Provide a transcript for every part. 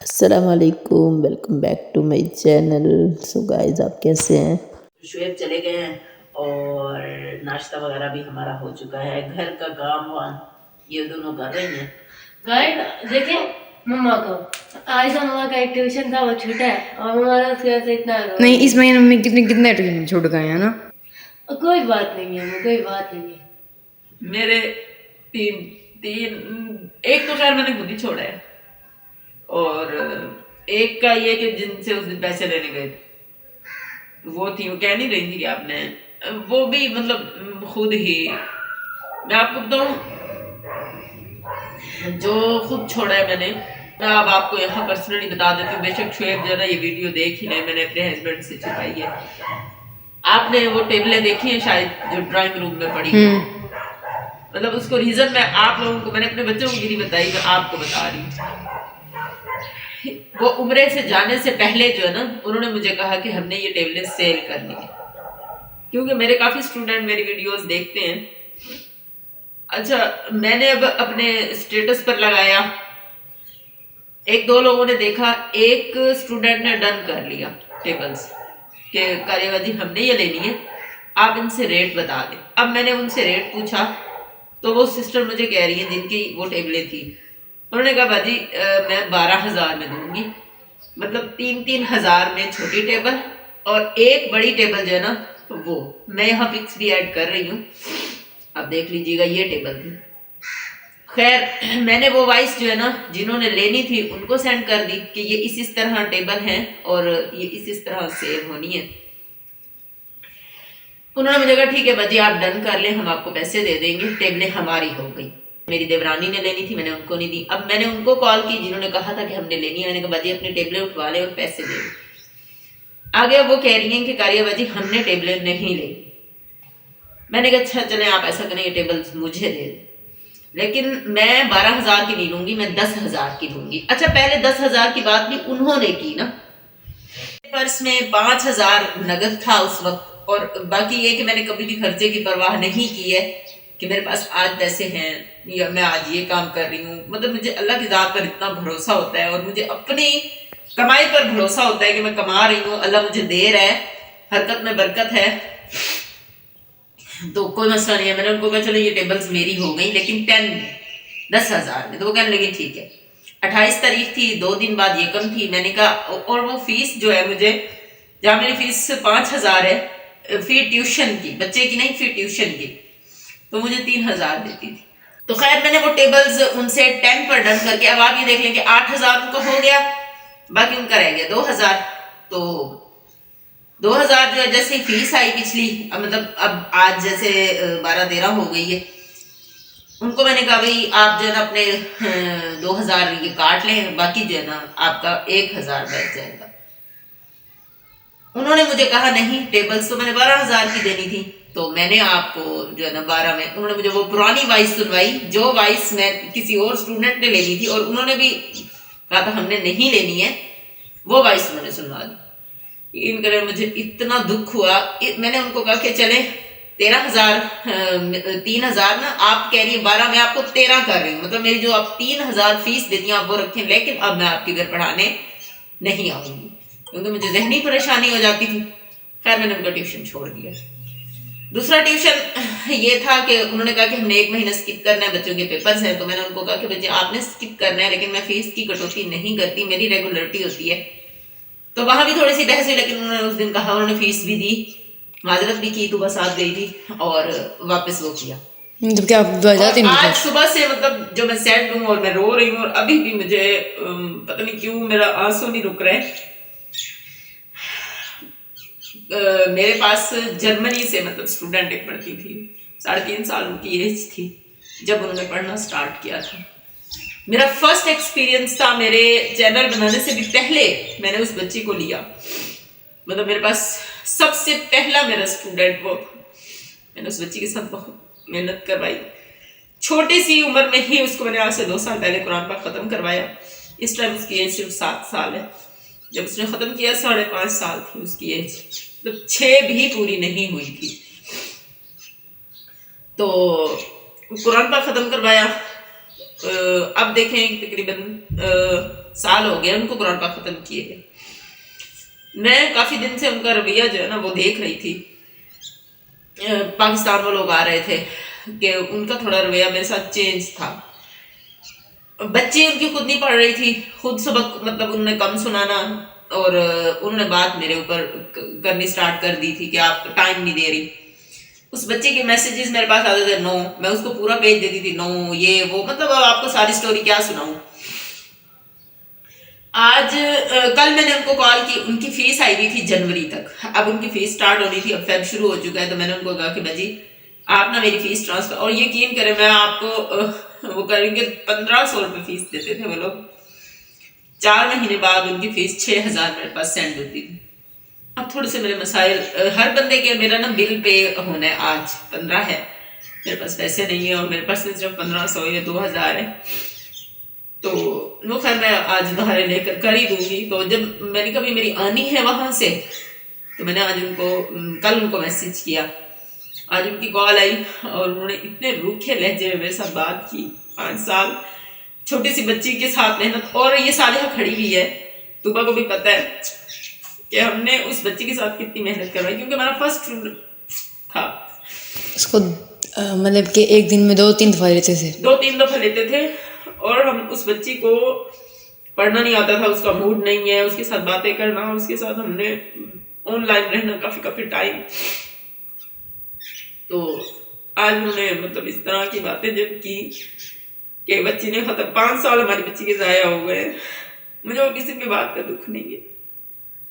अस्सलाम वालेकुम, welcome back to my channel. So guys, आप कैसे हैं? शुएब चले गए हैं और नाश्ता वगैरह भी हमारा हो चुका है। घर का काम वाम ये दोनों कर रही हैं। गाइस देखे मम्मा को आज मम्मा का एक ट्यूशन था वो छूटा है और हमारा उसकी वजह से इतना नहीं, इस महीने में कितने ट्यूशन छूट गए हैं ना। कोई बात नहीं है, कोई बात नहीं है। मेरे तीन तीन एक तो खैर मैंने खुद ही छोड़ा है और एक का ये कि जिनसे उस दिन पैसे लेने गए थे वो थी, वो कह नहीं रही थी कि आपने वो भी मतलब खुद ही, मैं आपको बताऊं जो खुद छोड़ा है मैंने, मैं अब आपको यहाँ पर्सनली बता देती हूँ। बेशक शुएब जो है ये वीडियो देख ही नहीं, मैंने अपने हस्बैंड से छुपाई है। आपने वो टेबलें देखी है शायद जो ड्राइंग रूम में पड़ी, मतलब उसको रीजन मैं आप लोगों को, मैंने अपने बच्चों को भी नहीं बताई, मैं आपको बता रही हूँ। वो उम्रे से जाने से पहले जो है ना, उन्होंने मुझे कहा कि हमने ये टेबलेट सेल करनी है, क्योंकि मेरे काफी स्टूडेंट मेरी वीडियोस देखते हैं। अच्छा, मैंने अब अपने स्टेटस पर लगाया, एक दो लोगों ने देखा, एक स्टूडेंट ने डन कर लिया टेबल्स कि कार्यवाही हमने ये लेनी है, आप इनसे रेट बता दें। अब मैंने उनसे रेट पूछा तो वो सिस्टर मुझे कह रही है जिनकी वो टेबलें थी, उन्होंने कहा बाजी मैं 12,000 में दूंगी, मतलब 3-3 हज़ार में छोटी टेबल और एक बड़ी टेबल जो है ना वो मैं यहाँ पिक्स भी ऐड कर रही हूँ, आप देख लीजिएगा। ये टेबल थी। खैर मैंने वो वाइस जो है ना जिन्होंने लेनी थी उनको सेंड कर दी कि ये इस तरह टेबल है और ये इस तरह सेल होनी है। उन्होंने मुझे कहा ठीक है बाजी आप डन कर लें, हम आपको पैसे दे देंगे, टेबलें हमारी हो गई। मेरी देवरानी ने लेनी थी, मैंने उनको नहीं दी। अब मैंने उनको कॉल की जिन्होंने कहा था कि हमने लेनी है, मैंने कहा बाजी अपनी टेबलें उठवा ले और पैसे दे। आगे वो कह रही हैं कि कार्यवाजी हमने टेबलें नहीं ली। मैंने कहा अच्छा चले आप ऐसा करें, ये टेबल मुझे दे दें, लेकिन मैं 12,000 की नहीं लूंगी, मैं 10,000 की लूंगी। अच्छा पहले 10,000 की बात भी उन्होंने की ना, पर्स में 5,000 नगद था उस वक्त, और बाकी ये कि मैंने कभी भी खर्चे की परवाह नहीं की है कि मेरे पास आज पैसे हैं या मैं आज ये काम कर रही हूँ। मतलब मुझे अल्लाह की ज़ात पर इतना भरोसा होता है और मुझे अपनी कमाई पर भरोसा होता है कि मैं कमा रही हूँ, अल्लाह मुझे दे रहा है, हरकत में बरकत है, तो कोई मसला नहीं है। मैंने उनको कहा चलो ये टेबल्स मेरी हो गई, लेकिन 10,000 में। तो वो कहने लगी ठीक है। 28 तारीख थी, 2 दिन बाद ये कम थी। मैंने कहा और वो फीस जो है मुझे, जहाँ मेरी फीस 5,000 है फी ट्यूशन की, बच्चे की नहीं, फी ट्यूशन की, तो मुझे 3,000 देती थी। तो खैर मैंने वो टेबल्स उनसे 10 पर डन करके, अब आप ये देख लें कि 8,000 उनको हो गया, बाकी उनका रह गया 2,000। तो 2,000 जो है जैसे फीस आई पिछली, मतलब अब आज जैसे 12-13 हो गई है, उनको मैंने कहा भाई आप जो है ना अपने 2,000 ये काट लें, बाकी जो है ना आपका 1,000 बैठ जाएगा। उन्होंने मुझे कहा नहीं, टेबल्स तो मैंने 12,000 की देनी थी, तो मैंने आपको जो है ना 12 में, उन्होंने मुझे वो पुरानी वाइस सुनवाई जो वाइस मैं किसी और स्टूडेंट ने लेनी थी और उन्होंने भी कहा था हमने नहीं लेनी है, वो वाइस उन्होंने सुनवा दी। इन करे मुझे इतना दुख हुआ। मैंने उनको कहा कि चले 13,000 3,000 ना, आप कह रही है 12, मैं आपको 13 कर रही हूँ, मतलब मेरी जो आप 3,000 फीस देती हैं आप वो रखें, लेकिन अब मैं आपके घर पढ़ाने नहीं आऊंगी क्योंकि मुझे जहनी परेशानी हो जाती थी। खैर मैंने उनका ट्यूशन छोड़ दिया। दूसरा ट्यूशन ये था कि उन्होंने कहा कि हमने 1 महीना स्किप करना है, बच्चों के पेपर्स हैं, तो मैंने उनको कहा कि बच्चे आपने स्किप करना है, लेकिन मैं फीस की कटौती नहीं करती, मेरी रेगुलरिटी होती है। तो वहां भी थोड़ी सी बहस हुई, लेकिन उन्होंने उस दिन कहा, उन्होंने फीस भी दी, माजरत भी की, तो बस साथ गई थी और वापस वो किया। जब क्या आज सुबह से मतलब जो मैं सैड हूँ और मैं रो रही हूँ और अभी भी मुझे पता नहीं क्यों मेरा आंसू नहीं रुक रहे। मेरे पास जर्मनी से मतलब स्टूडेंट एक पढ़ती थी, 3.5 साल उनकी एज थी जब उन्होंने पढ़ना स्टार्ट किया था। मेरा फर्स्ट एक्सपीरियंस था, मेरे चैनल बनाने से भी पहले मैंने उस बच्ची को लिया, मतलब मेरे पास सबसे पहला मेरा स्टूडेंट वो था। मैंने उस बच्ची के साथ बहुत मेहनत करवाई, छोटी सी उम्र में ही उसको मैंने आज से 2 साल पहले कुरान पाक खत्म करवाया। इस टाइम उसकी एज सिर्फ 7 साल है, जब उसने खत्म किया 5.5 साल थी उसकी एज, मतलब 6 भी पूरी नहीं हुई थी। तो कुरान पाक खत्म करवाया। अब देखें तकरीबन साल हो गया उनको कुरान पाक खत्म किए गए। मैं काफी दिन से उनका रवैया जो है ना वो देख रही थी। पाकिस्तान में लोग आ रहे थे कि उनका थोड़ा रवैया मेरे साथ चेंज था। बच्ची उनकी खुद नहीं पढ़ रही थी, खुद सबक मतलब उन्होंने कम सुनाना, और उन्होंने बात मेरे ऊपर करनी स्टार्ट कर दी थी कि आप टाइम नहीं दे रही। उस बच्चे के मैसेजेस मेरे पास आते थे, नो, मैं उसको पूरा पेज देती थी, नो ये वो, मतलब अब आपको सारी स्टोरी क्या सुनाऊं। आज कल मैंने उनको कॉल की, उनकी फीस आई हुई थी जनवरी तक, अब उनकी फीस स्टार्ट होनी थी, अब फेब शुरू हो चुका है। तो मैंने उनको कहा कि भाजी आप ना मेरी फीस ट्रांसफर, और यकीन करें मैं आपको वो करेंगे 1500 रुपये फीस देते थे वो लोग। 4 महीने बाद उनकी फीस 6000 मेरे पास सेंड होती थी। अब थोड़े से मेरे मसाइल, हर बंदे के, मेरा ना बिल पे होना है, आज 15 है, मेरे पास पैसे नहीं है, और मेरे पास सिर्फ 1500 या 2000 है। तो वो खैर मैं आज उधारे लेकर कर ही दूंगी। तो जब मैंने कभी मेरी आनी है वहां से, तो मैंने आज उनको कल उनको मैसेज किया, आज उनकी कॉल आई और उन्होंने इतने रूखे लहजे में मेरे साथ बात की। 5 साल छोटी सी बच्ची के साथ मेहनत, और ये सालिहा खड़ी हुई है, तुबा को भी पता है कि हमने उस बच्ची के साथ कितनी मेहनत करवाई, क्योंकि हमारा फर्स्ट था। उसको मतलब कि एक दिन में 2-3 दफा लेते थे, 2-3 दफा लेते थे, और हम उस बच्ची को पढ़ना नहीं आता था, उसका मूड नहीं है, उसके साथ बातें करना, उसके साथ हमने ऑनलाइन रहना काफी टाइम। तो आज उन्होंने मतलब इस तरह की बातें जब की कि बच्ची ने खत्म, 5 साल हमारी बच्ची के जाया हो गए। मुझे और किसी भी बात का दुख नहीं है,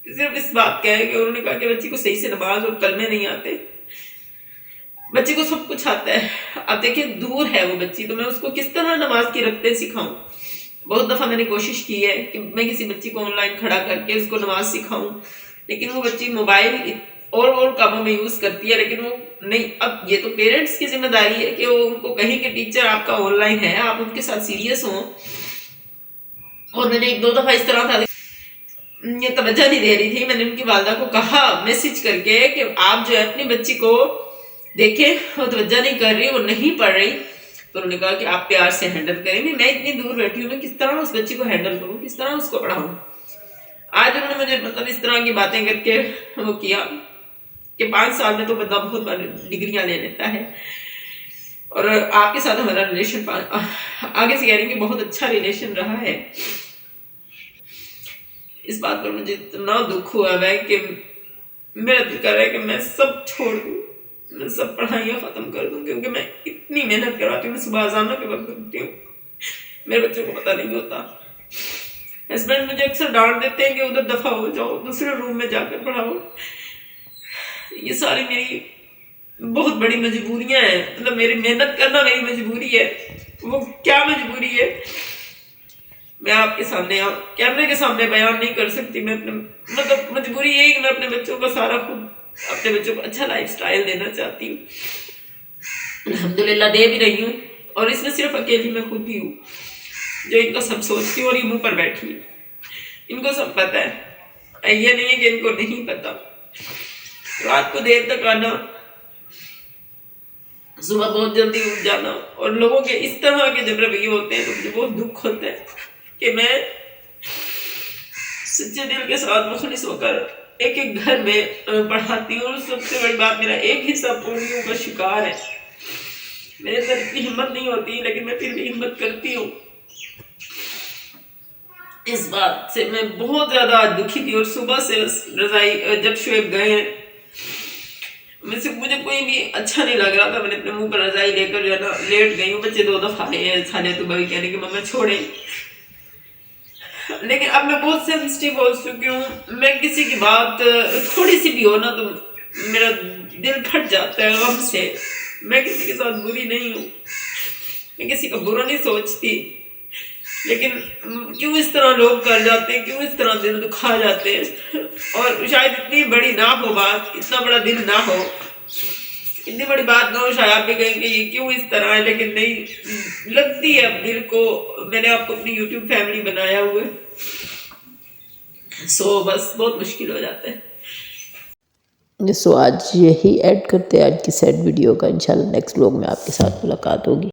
सिर्फ इस बात का है कि उन्होंने कहा कि बच्ची को सही से नमाज और कलमे नहीं आते, बच्ची को सब कुछ आता है। अब देखिए दूर है वो बच्ची, तो मैं उसको किस तरह नमाज की रखते सिखाऊं। बहुत दफा मैंने कोशिश की है कि मैं किसी बच्ची को ऑनलाइन खड़ा करके उसको नमाज सिखाऊं, लेकिन वो बच्ची मोबाइल और कामों में यूज करती है, लेकिन वो नहीं। अब ये तो पेरेंट्स की जिम्मेदारी है कि वो उनको कहें कि टीचर आपका ऑनलाइन है, आप उनके साथ सीरियस हो। और मैंने 1-2 दफा इस तरह था, ये तवज्जो नहीं दे रही थी, मैंने उनकी वालदा को कहा मैसेज करके कि आप जो है अपनी बच्ची को देखें, वो तवज्जो नहीं कर रही, वो नहीं पढ़ रही। तो उन्होंने कहा कि आप प्यार से हैंडल करेंगे, मैं इतनी दूर बैठी हूँ, मैं किस तरह उस बच्ची को हैंडल करूँ, किस तरह उसको पढ़ाऊँ। आज उन्होंने मुझे मतलब इस तरह की बातें करके वो किया कि 5 साल में तो बंदा बहुत बार डिग्रियां ले लेता है, और आपके साथ हमारा रिलेशन आगे से कह रही कि बहुत अच्छा रिलेशन रहा है। इस बात पर मुझे इतना दुख हुआ है कि मेरा दिल कर रहा है कि मैं सब छोड़ दूं, मैं सब पढ़ाइयाँ खत्म कर दूं, क्योंकि मैं इतनी मेहनत करवाती हूँ। मैं सुबह अज़ानों के वक्त उठती हूँ, मेरे बच्चों को पता नहीं होता। हस्बैंड मुझे अक्सर डांट देते हैं कि उधर दफा हो जाओ, दूसरे रूम में जाकर पढ़ाओ। ये सारी मेरी बहुत बड़ी मजबूरियां हैं, मतलब मेरी मेहनत करना मेरी मजबूरी है। वो क्या मजबूरी है मैं आपके सामने कैमरे के सामने बयान नहीं कर सकती। मैं अपने मतलब मजबूरी यही कि मैं अपने बच्चों को सारा खुद, अपने बच्चों को अच्छा लाइफस्टाइल देना चाहती हूँ, अल्हम्दुलिल्लाह दे भी रही हूँ। और इसमें सिर्फ अकेली मैं खुद ही हूँ जो इनको सब सोचती हूँ, और ये मुंह पर बैठी है, इनको सब पता है, ये नहीं है कि इनको नहीं पता। रात को देर तक आना, सुबह बहुत जल्दी उठ जाना, और लोगों के इस तरह के जब रवैये होते हैं तो मुझे बहुत दुख होता है कि मैं सच्चे दिल के साथ मुखलिस होकर एक घर में पढ़ाती हूँ। और सबसे बड़ी बात, मेरा एक हिस्सा पोलियो का शिकार है। मेरे अंदर इतनी हिम्मत नहीं होती, लेकिन मैं फिर भी हिम्मत करती हूँ। इस बात से मैं बहुत ज्यादा दुखी थी, और सुबह से रजाई जब शुएब गए मुझे कोई भी अच्छा नहीं लग रहा था। मैंने अपने मुंह पर रजाई लेकर जो है ना लेट गई हूँ। बच्चे 2 दफा आए साले तो भाई कहने की मम्मा छोड़े, लेकिन अब मैं बहुत सेंसिटिव हो चुकी हूँ। मैं किसी की बात थोड़ी सी भी हो ना तो मेरा दिल फट जाता है गम से। मैं किसी के साथ बुरी नहीं हूँ, मैं किसी का बुरा नहीं सोचती, लेकिन क्यों इस तरह लोग कर जाते हैं, क्यों इस तरह दिल दुखा जाते हैं। और शायद इतनी बड़ी ना हो बात, इतना बड़ा दिल ना हो, इतनी बड़ी बात ना हो, शायद आप भी कहेंगे ये क्यों इस तरह है, लेकिन नहीं लगती है अब दिल को। मैंने आपको अपनी YouTube फैमिली बनाया हुआ है, सो बस बहुत मुश्किल हो जाता है। सो आज यही ऐड करते हैं आज की सेट वीडियो का। इंशाल्लाह नेक्स्ट व्लॉग में आपके साथ मुलाकात होगी।